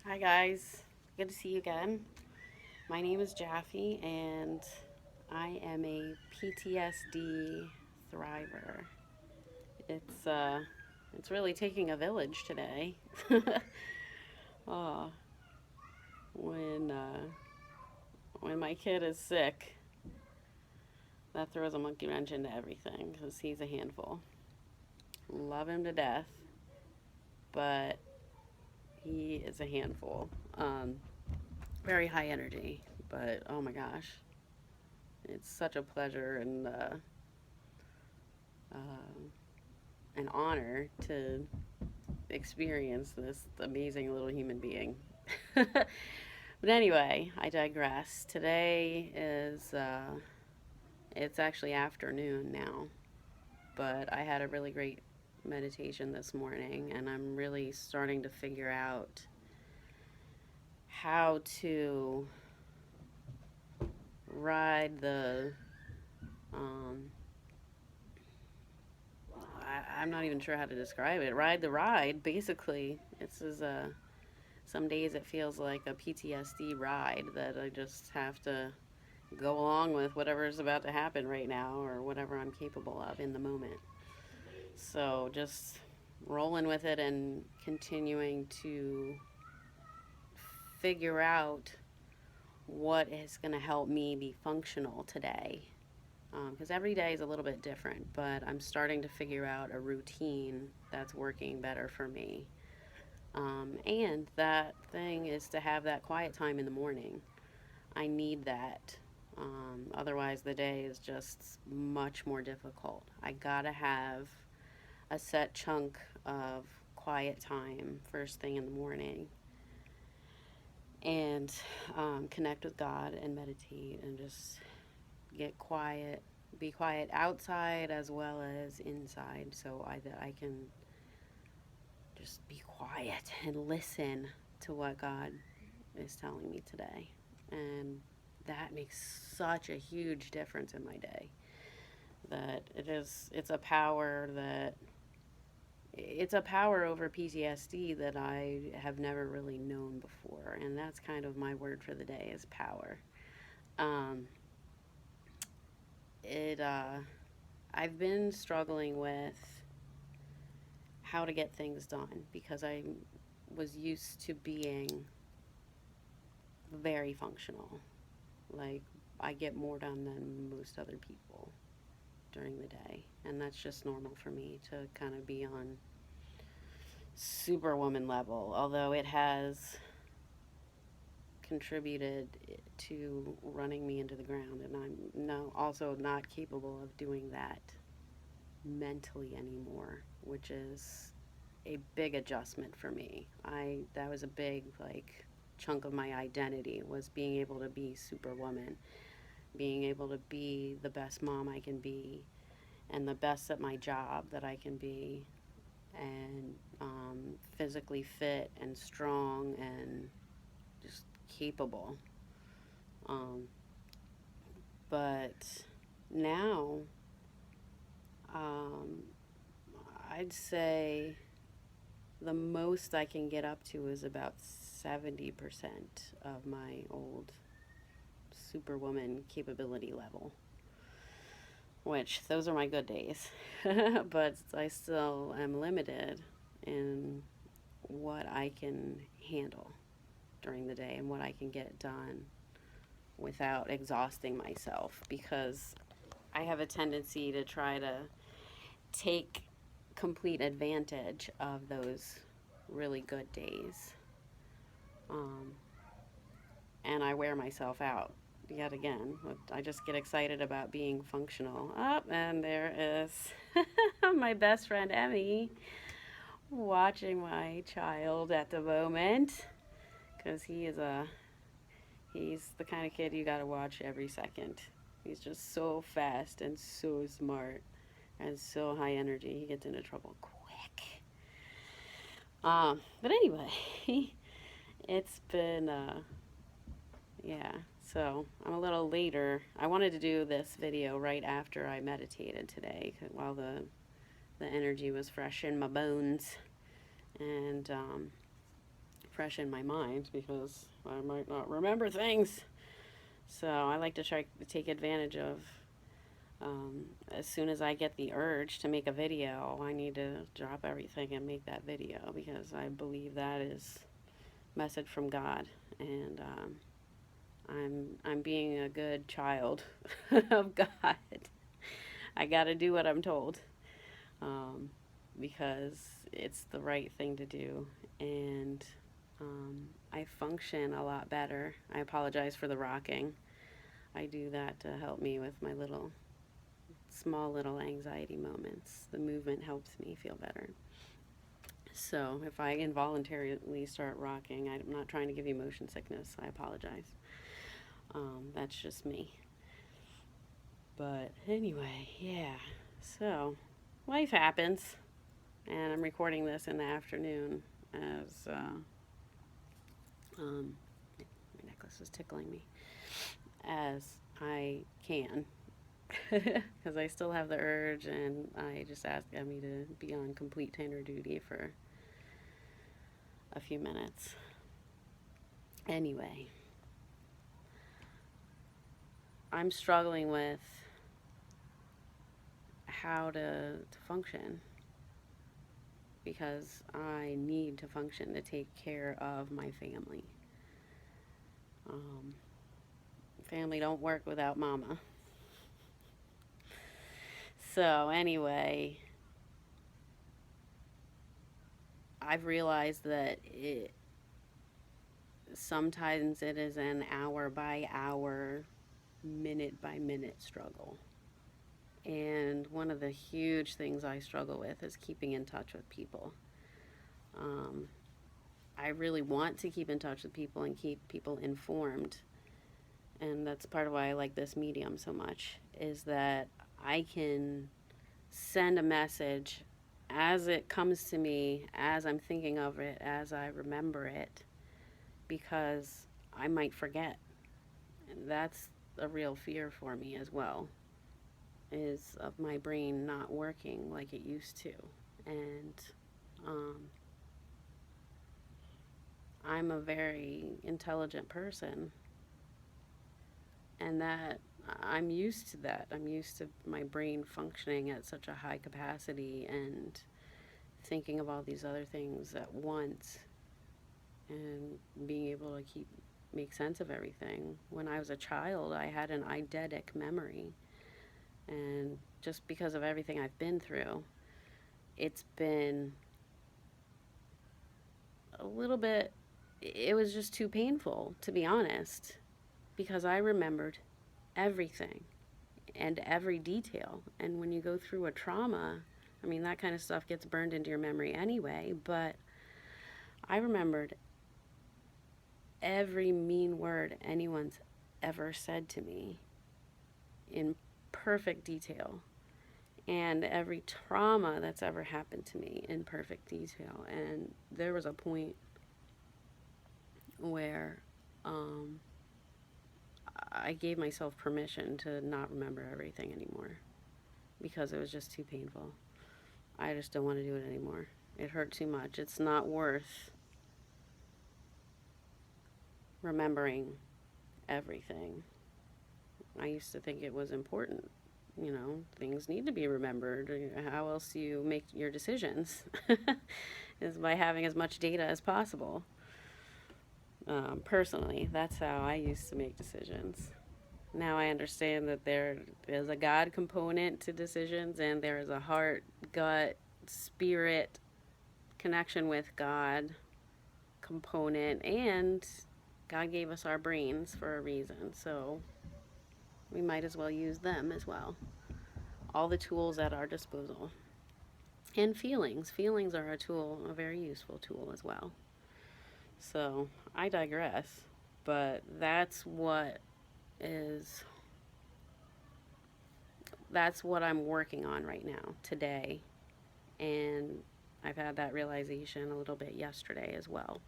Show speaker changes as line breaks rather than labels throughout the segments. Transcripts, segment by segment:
Hi guys, good to see you again. My name is Jaffe and I am a PTSD thriver. It's uh it's really taking a village today. oh, when uh, when my kid is sick, that throws a monkey wrench into everything because he's a handful. Love him to death, but he is a handful. Very high energy, but oh my gosh, it's such a pleasure and uh, an honor to experience this amazing little human being. But anyway, I digress. Today is it's actually afternoon now, but I had a really great meditation this morning, and I'm really starting to figure out how to ride the um, I'm not even sure how to describe it. Ride the ride, basically. This is a some days it feels like a PTSD ride that I just have to go along with whatever's about to happen right now or whatever I'm capable of in the moment. So just rolling with it and continuing to figure out what is going to help me be functional today. Because every day is a little bit different, but I'm starting to figure out a routine that's working better for me. And that thing is to have that quiet time in the morning. I need that. Otherwise, the day is just much more difficult. I gotta have a set chunk of quiet time first thing in the morning and connect with God and meditate and just get quiet, be quiet outside as well as inside so that I can just be quiet and listen to what God is telling me today. And that makes such a huge difference in my day. That it's a power that it's a power over PTSD that I have never really known before, and that's kind of my word for the day is power. Um, it I've been struggling with how to get things done because I was used to being very functional. Like I get more done than most other people during the day, and that's just normal for me to kind of be on superwoman level, although it has contributed to running me into the ground, and I'm no also not capable of doing that mentally anymore, which is a big adjustment for me. I that was a big like chunk of my identity was being able to be superwoman, being able to be the best mom I can be and the best at my job that I can be and physically fit and strong and just capable. Um, but now, um, I'd say the most I can get up to is about 70% of my old superwoman capability level, which those are my good days. But I still am limited in what I can handle during the day and what I can get done without exhausting myself because I have a tendency to try to take complete advantage of those really good days. Um, and I wear myself out yet again. I just get excited about being functional. Up, and there is my best friend Emmy watching my child at the moment because he's the kind of kid you gotta watch every second. He's just so fast and so smart and so high energy. He gets into trouble quick. But anyway, it's been yeah. So I'm a little later. I wanted to do this video right after I meditated today, while the energy was fresh in my bones, and fresh in my mind because I might not remember things. So I like to try to take advantage of, as soon as I get the urge to make a video, I need to drop everything and make that video because I believe that is message from God, and I'm being a good child of God. I got to do what I'm told, um, because it's the right thing to do, and I function a lot better. I apologize for the rocking. I do that to help me with my small little anxiety moments. The movement helps me feel better. So if I involuntarily start rocking, I'm not trying to give you motion sickness. I apologize. That's just me. But anyway, yeah. So life happens, and I'm recording this in the afternoon as my necklace is tickling me, as I can. Because I still have the urge, and I just asked Emmy to be on complete tanner duty for a few minutes. Anyway, I'm struggling with how to function because I need to function to take care of my family. Family don't work without mama. So anyway, I've realized that sometimes it is an hour by hour, minute by minute struggle. And one of the huge things I struggle with is keeping in touch with people. I really want to keep in touch with people and keep people informed. And that's part of why I like this medium so much, is that I can send a message as it comes to me, as I'm thinking of it, as I remember it, because I might forget. And that's a real fear for me as well, is of my brain not working like it used to. And I'm a very intelligent person, and that I'm used to that. I'm used to my brain functioning at such a high capacity and thinking of all these other things at once and being able to make sense of everything. When I was a child, I had an eidetic memory, and just because of everything I've been through, it's been a little bit, it was just too painful, to be honest, because I remembered everything and every detail. And when you go through a trauma, I mean, that kind of stuff gets burned into your memory anyway, but I remembered every mean word anyone's ever said to me in perfect detail, and every trauma that's ever happened to me in perfect detail. And there was a point where I gave myself permission to not remember everything anymore because it was just too painful. I just don't want to do it anymore. It hurt too much. It's not worth remembering everything. I used to think it was important. You know, things need to be remembered. How else do you make your decisions? Is by having as much data as possible. Personally, that's how I used to make decisions. Now I understand that there is a God component to decisions, and there is a heart, gut, spirit connection with God component, and God gave us our brains for a reason, so we might as well use them as well. All the tools at our disposal. And feelings. Feelings are a tool, a very useful tool as well. So I digress, but that's what I'm working on right now, today. And I've had that realization a little bit yesterday as well.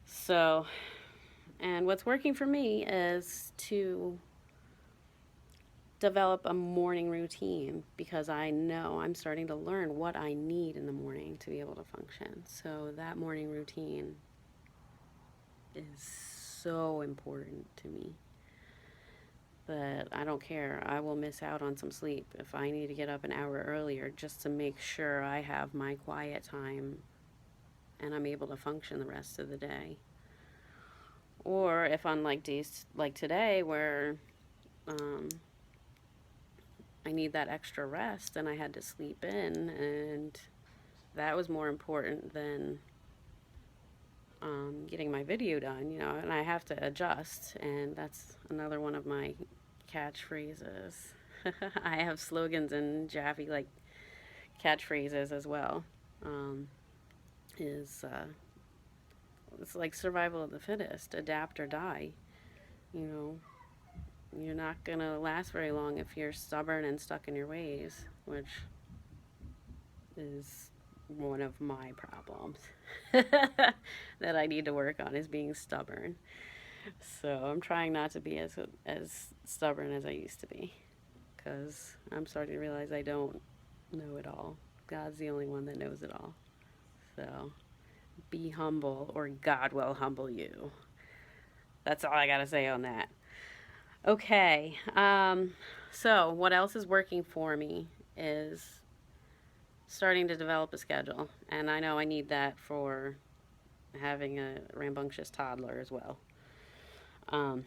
So, and what's working for me is to develop a morning routine, because I know I'm starting to learn what I need in the morning to be able to function. So that morning routine is so important to me that I don't care. I will miss out on some sleep if I need to get up an hour earlier just to make sure I have my quiet time and I'm able to function the rest of the day. Or if on like days like today where um, I need that extra rest and I had to sleep in, and that was more important than getting my video done, and I have to adjust, and that's another one of my catchphrases. I have slogans and Jaffe like catchphrases as well. Um, is It's like survival of the fittest, adapt or die. You know, you're not gonna last very long if you're stubborn and stuck in your ways, which is one of my problems that I need to work on is being stubborn. So I'm trying not to be as stubborn as I used to be, because I'm starting to realize I don't know it all. God's the only one that knows it all. So be humble, or God will humble you. That's all I gotta say on that. Okay. So what else is working for me is starting to develop a schedule, and I know I need that for having a rambunctious toddler as well. Um,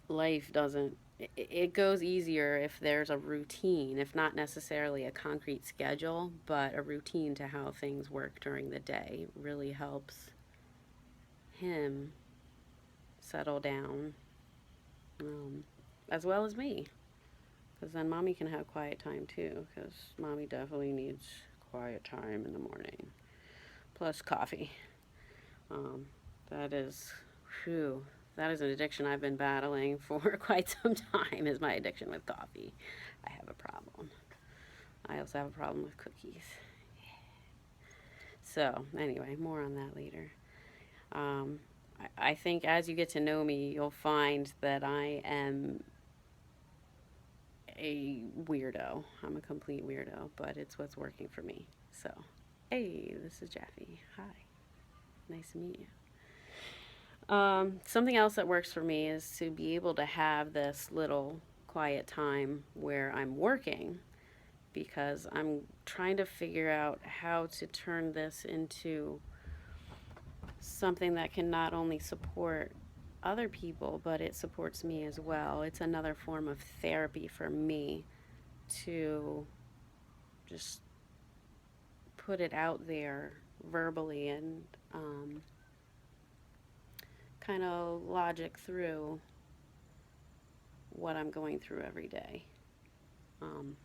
Life doesn't, it goes easier if there's a routine, if not necessarily a concrete schedule, but a routine to how things work during the day really helps him settle down, um, as well as me, because then mommy can have quiet time too, because mommy definitely needs quiet time in the morning plus coffee. um, that is whew, that is an addiction I've been battling for quite some time, is my addiction with coffee. I have a problem. I also have a problem with cookies. So, anyway, more on that later. Um, I think as you get to know me, you'll find that I am a weirdo. I'm a complete weirdo, but it's what's working for me. So, hey, this is Jaffe. Hi. Nice to meet you. Something else that works for me is to be able to have this little quiet time where I'm working, because I'm trying to figure out how to turn this into something that can not only support other people, but it supports me as well. It's another form of therapy for me to just put it out there verbally and kind of logic through what I'm going through every day. Um,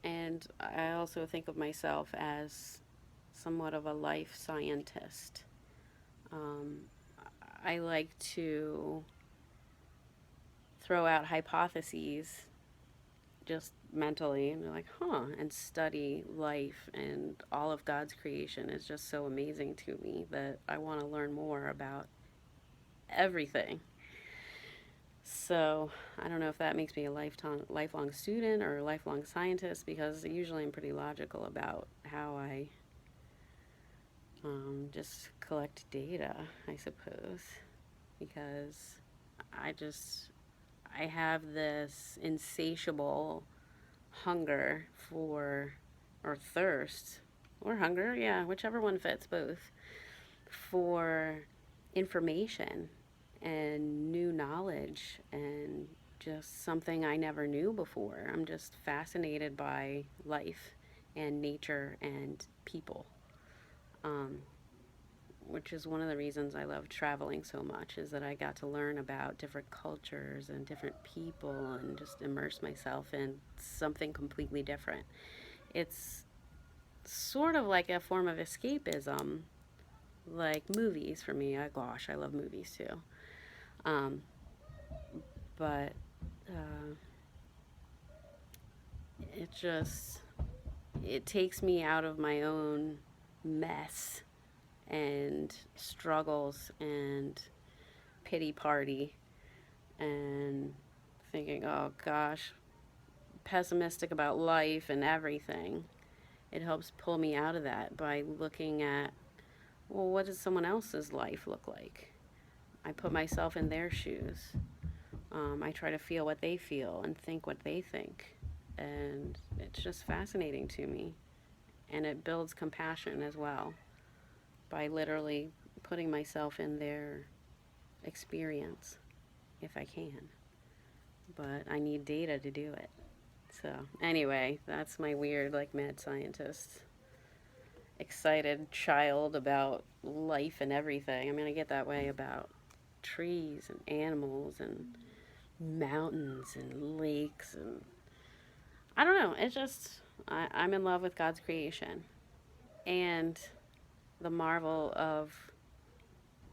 and I also think of myself as somewhat of a life scientist. Um, I like to throw out hypotheses just mentally and be like, huh, and study life, and all of God's creation is just so amazing to me that I want to learn more about everything. So I don't know if that makes me a lifelong student or a lifelong scientist, because usually I'm pretty logical about how I just collect data, I suppose, because I just I have this insatiable hunger for, or thirst, or hunger, yeah, whichever one fits, both, for information and new knowledge and just something I never knew before. I'm just fascinated by life and nature and people. Um, which is one of the reasons I love traveling so much, is that I got to learn about different cultures and different people and just immerse myself in something completely different. It's sort of like a form of escapism, like movies for me. Gosh, I love movies too. Um, but uh, it just it takes me out of my own mess and struggles and pity party and thinking, oh gosh, pessimistic about life and everything. It helps pull me out of that by looking at well, what does someone else's life look like? I put myself in their shoes. I try to feel what they feel and think what they think. And it's just fascinating to me. And it builds compassion as well by literally putting myself in their experience if I can. But I need data to do it. So, anyway, that's my weird, like, mad scientist, excited child about life and everything. I mean, I get that way about trees and animals and mountains and lakes, and I don't know. It's just, I'm in love with God's creation and the marvel of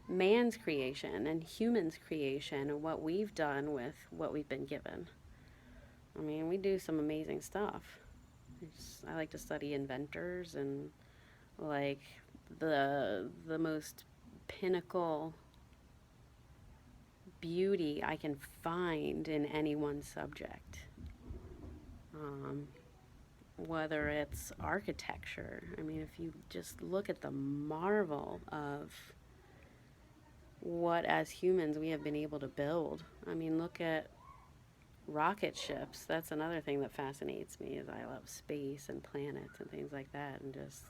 man's creation and humans' creation and what we've done with what we've been given. I mean, we do some amazing stuff. I like to study inventors and like the most pinnacle beauty I can find in any one subject. Um, whether it's architecture, I mean, if you just look at the marvel of what as humans we have been able to build. I mean, look at rocket ships. That's another thing that fascinates me is I love space and planets and things like that, and just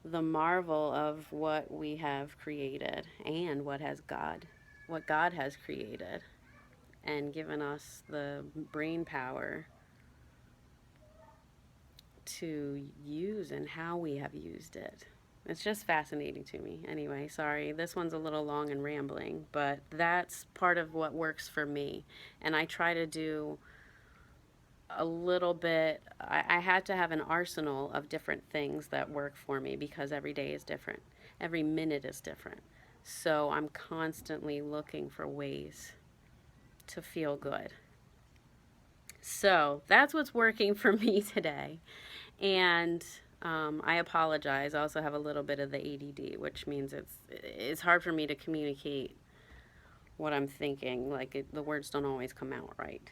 the marvel of what we have created and what God has created and given us the brain power to use and how we have used it. It's just fascinating to me. Anyway, sorry, this one's a little long and rambling, but that's part of what works for me. And I try to do a little bit, I had to have an arsenal of different things that work for me because every day is different, every minute is different. So I'm constantly looking for ways to feel good. So that's what's working for me today. And I apologize. I also have a little bit of the ADD, which means it's hard for me to communicate what I'm thinking. Like the words don't always come out right,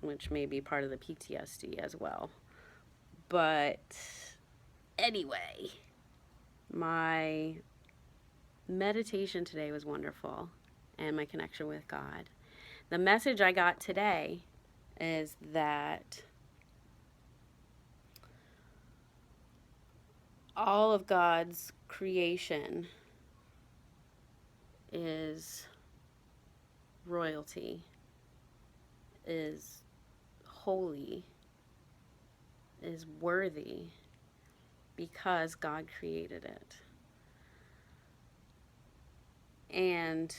which may be part of the PTSD as well. But anyway, my meditation today was wonderful, and my connection with God. The message I got today is that all of God's creation is royalty, is holy, is worthy because God created it. And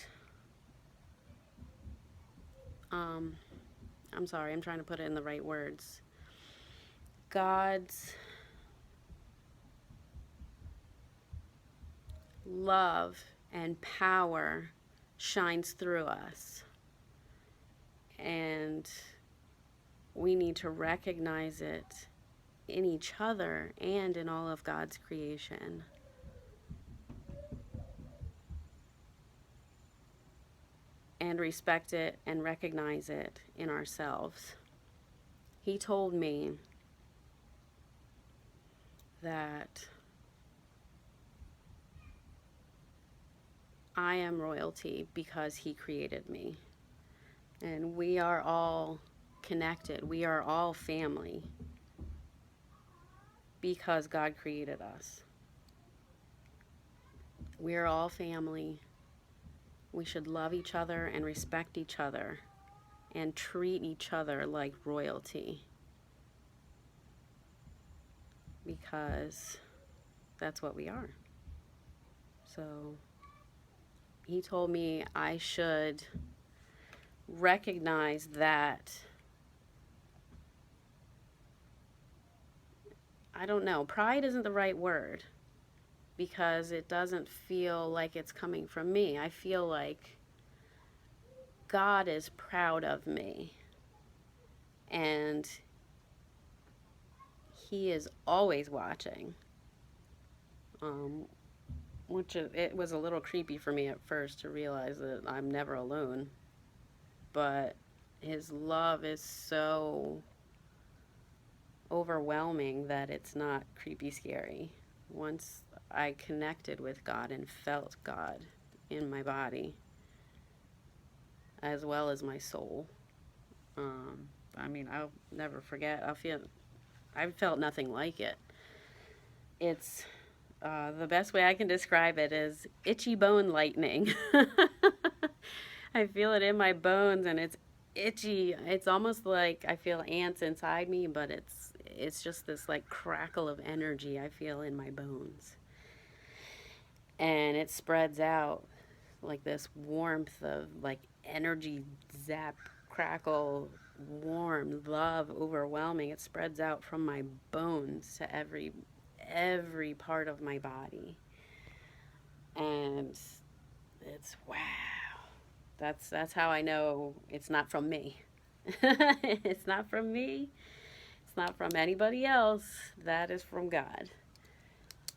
I'm sorry, I'm trying to put it in the right words. God's love and power shines through us. And we need to recognize it in each other and in all of God's creation. And respect it and recognize it in ourselves. He told me that I am royalty because he created me. And we are all connected. We are all family because God created us. We are all family. We should love each other and respect each other and treat each other like royalty because that's what we are. So he told me I should recognize that, I don't know, pride isn't the right word because it doesn't feel like it's coming from me. I feel like God is proud of me and he is always watching, which it was a little creepy for me at first to realize that I'm never alone, but his love is so overwhelming that it's not creepy scary. Once I connected with God and felt God in my body as well as my soul. I mean, I'll never forget. I felt nothing like it. It's the best way I can describe it is itchy bone lightning. I feel it in my bones and it's itchy. It's almost like I feel ants inside me, but it's just this like crackle of energy I feel in my bones. And it spreads out like this warmth of like energy zap crackle warm love overwhelming. It spreads out from my bones to every part of my body. And it's wow. That's how I know it's not from me. It's not from me. It's not from anybody else. That is from God.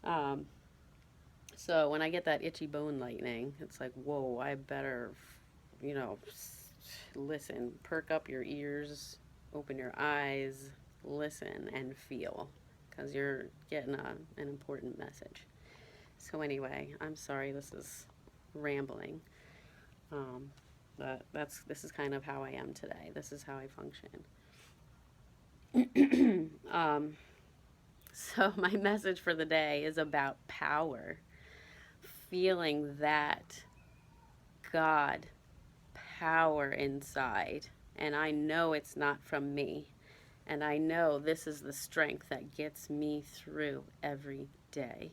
Um, so when I get that itchy bone lightning, it's like, whoa, I better, you know, listen, perk up your ears, open your eyes, listen, and feel, because you're getting an important message. So anyway, I'm sorry this is rambling. But this is kind of how I am today. This is how I function. So my message for the day is about power. Feeling that God power inside. And I know it's not from me. And I know this is the strength that gets me through every day.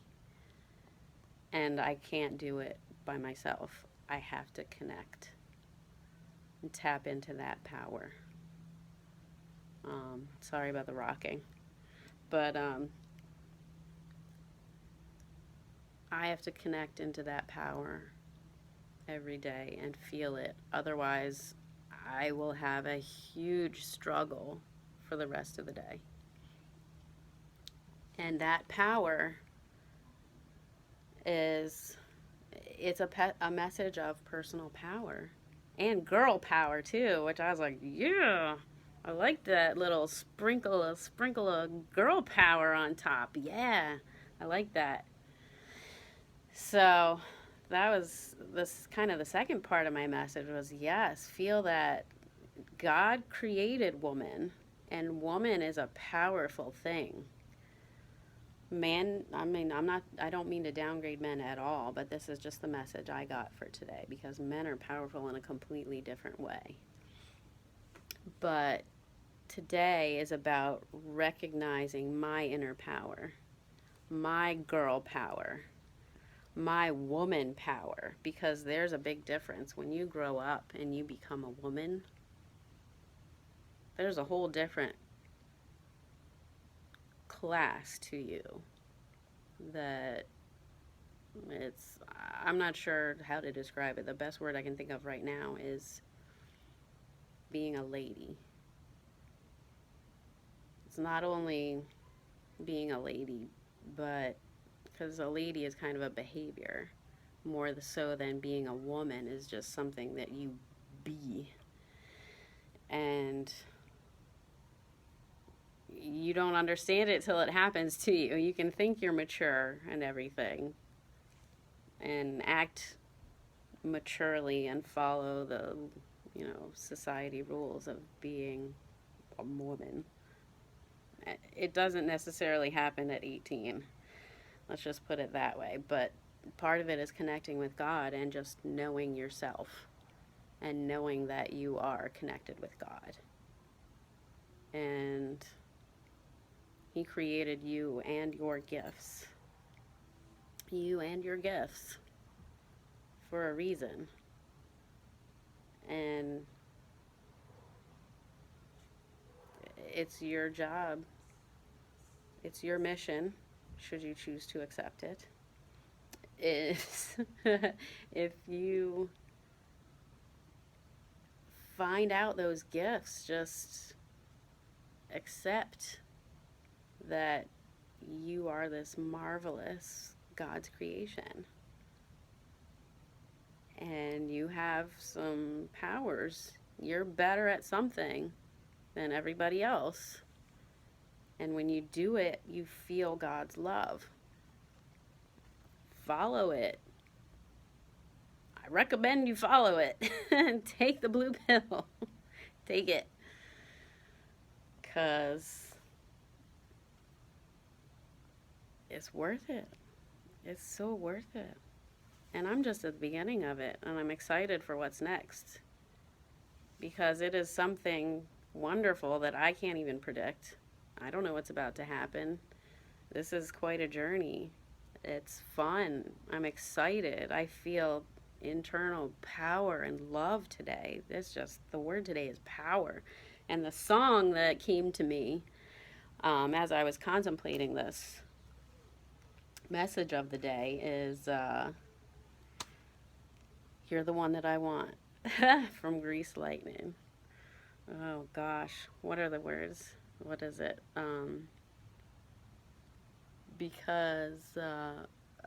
And I can't do it by myself. I have to connect and tap into that power. Sorry about the rocking. But I have to connect into that power every day and feel it. Otherwise, I will have a huge struggle for the rest of the day. And that power is, it's a message of personal power and girl power too, which I was like, yeah, I like that little sprinkle of girl power on top. Yeah, I like that. So that was this kind of the second part of my message was yes, feel that God created woman, and woman is a powerful thing. Man, I mean, I don't mean to downgrade men at all, but this is just the message I got for today because men are powerful in a completely different way. But today is about recognizing my inner power, my girl power, my woman power, because there's a big difference. When you grow up and you become a woman, there's a whole different class to you that it's, I'm not sure how to describe it. The best word I can think of right now is being a lady. It's not only being a lady, but because a lady is kind of a behavior more so than being a woman is just something that you be. And you don't understand it till it happens to you. You can think you're mature and everything and act maturely and follow the, society rules of being a woman. It doesn't necessarily happen at 18. Let's just put it that way. But part of it is connecting with God and just knowing yourself and knowing that you are connected with God. And He created you and your gifts. You and your gifts for a reason. And it's your job. It's your mission, should you choose to accept it, is if you find out those gifts, just accept that you are this marvelous God's creation. And you have some powers. You're better at something than everybody else. And when you do it, you feel God's love. follow it. I recommend you follow it. Take the blue pill. Take it. Because it's worth it. It's so worth it. And I'm just at the beginning of it, and I'm excited for what's next. Because it is something wonderful that I can't even predict. I don't know what's about to happen. This is quite a journey. It's fun. I'm excited. I feel internal power and love today. It's just, the word today is power. And the song that came to me as I was contemplating this message of the day is You're the One That I Want from Grease Lightning. Oh gosh, what are the words? What is it? Because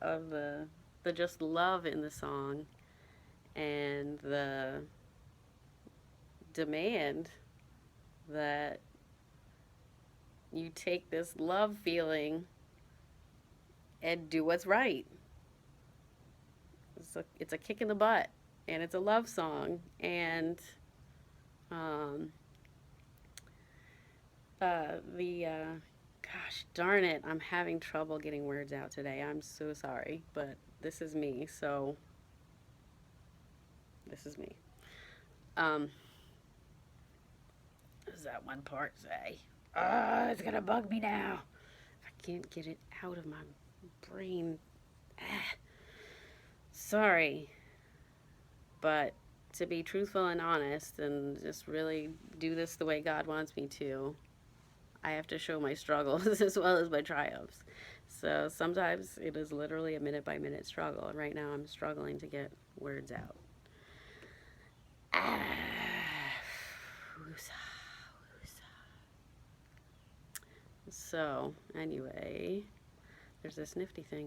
of the just love in the song and the demand that you take this love feeling and do what's right. It's a kick in the butt, and it's a love song, and um, gosh darn it, I'm having trouble getting words out today. I'm so sorry, but this is me, so this is me. What does that one part say? Oh, it's gonna bug me now. I can't get it out of my brain. Sorry. But to be truthful and honest and just really do this the way God wants me to, I have to show my struggles as well as my triumphs. So sometimes it is literally a minute by minute struggle. And right now I'm struggling to get words out. So, anyway, there's this nifty thing